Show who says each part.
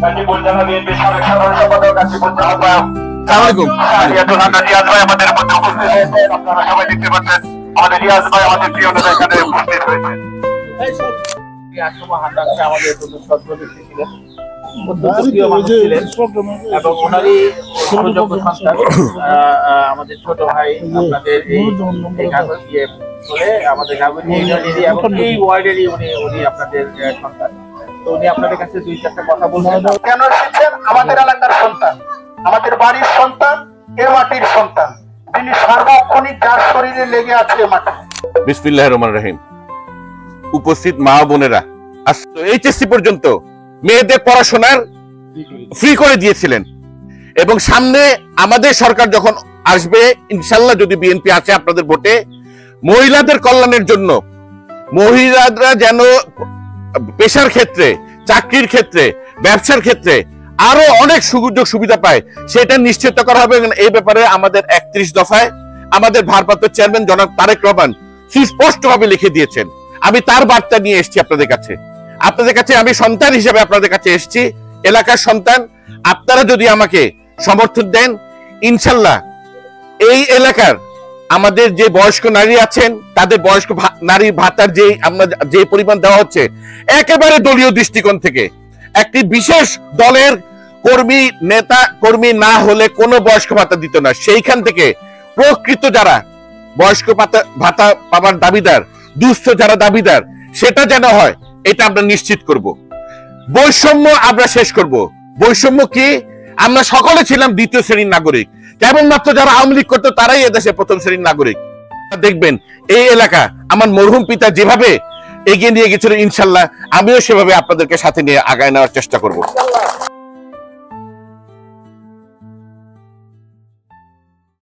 Speaker 1: গাজীপুর জেলা বিএনপির সাবেক সাধারণ সম্পাদক, গাজীপুর আহ্বায়ক আমাদের মধ্যে উপস্থিত হয়েছেন। আপনারা সবাই দেখতে পাচ্ছেন আমাদের রিয়াজ ভাই, আমাদের প্রিয় নেতা এখানে উপস্থিত হয়েছেন। আমাদের ছিলেন, এবং ওনারই যোগ্য সন্তান আমাদের ছোট ভাই আপনাদের আমাদের এই ওয়ার্ডেরই উনি আপনাদের সন্তান। তো উনি আপনাদের কাছে দুই চারটা কথা বলবেন। কেন এসেছেন? আমাদের এলাকার সন্তান, আমাদের বাড়ির সন্তান, এ মাটির সন্তান, যিনি সার্বক্ষণিক যার শরীরে লেগে আছে মাটি।
Speaker 2: বিসমিল্লাহির রহমানির রহিম। উপস্থিত মা বোনেরা, এইচএসসি পর্যন্ত মেয়েদের পড়াশোনার ফ্রি করে দিয়েছিলেন, এবং সামনে আমাদের সরকার যখন আসবে ইনশাল্লাহ, যদি বিএনপি আসে আপনাদের ভোটে, মহিলাদের কল্যাণের জন্য, মহিলারা যেন পেশার ক্ষেত্রে, চাকরির ক্ষেত্রে, ব্যবসার ক্ষেত্রে আরো অনেক সুযোগ সুবিধা পায়, সেটা নিশ্চিত করা হবে। এই ব্যাপারে আমাদের 31 দফায় আমাদের ভারপ্রাপ্ত চেয়ারম্যান জনাব তারেক রহমান সুস্পষ্টভাবে লিখে দিয়েছেন। আমি তার বার্তা নিয়ে এসেছি আপনাদের কাছে। আমি সন্তান হিসেবে আপনাদের কাছে এসেছি, এলাকার সন্তান। আপনারা যদি আমাকে সমর্থন দেন, ইনশাল্লাহ এই এলাকার আমাদের যে বয়স্ক নারী আছেন, তাদের বয়স্ক নারী ভাতার যে পরিমাণ দেওয়া হচ্ছে, একেবারে দলীয় দৃষ্টিকোণ থেকে, একটি বিশেষ দলের কর্মী, নেতা কর্মী না হলে কোনো বয়স্ক ভাতা দিত না। সেইখান থেকে প্রকৃত যারা বয়স্ক ভাতা পাবার দাবিদার, দুস্থ যারা দাবিদার, সেটা যেন হয়, এটা আমরা নিশ্চিত করব। বৈষম্য আমরা শেষ করব। বৈষম্য কি? আমরা সকলে ছিলাম দ্বিতীয় শ্রেণীর নাগরিক, কেবলমাত্র যারা আওয়ামী লীগ করতো তারাই এদেশে প্রথম শ্রেণীর নাগরিক। দেখবেন এই এলাকা আমার মরহুম পিতা যেভাবে এগিয়ে নিয়ে গেছিল, ইনশাল্লাহ আমিও সেভাবে আপনাদেরকে সাথে নিয়ে আগায় নেওয়ার চেষ্টা করব।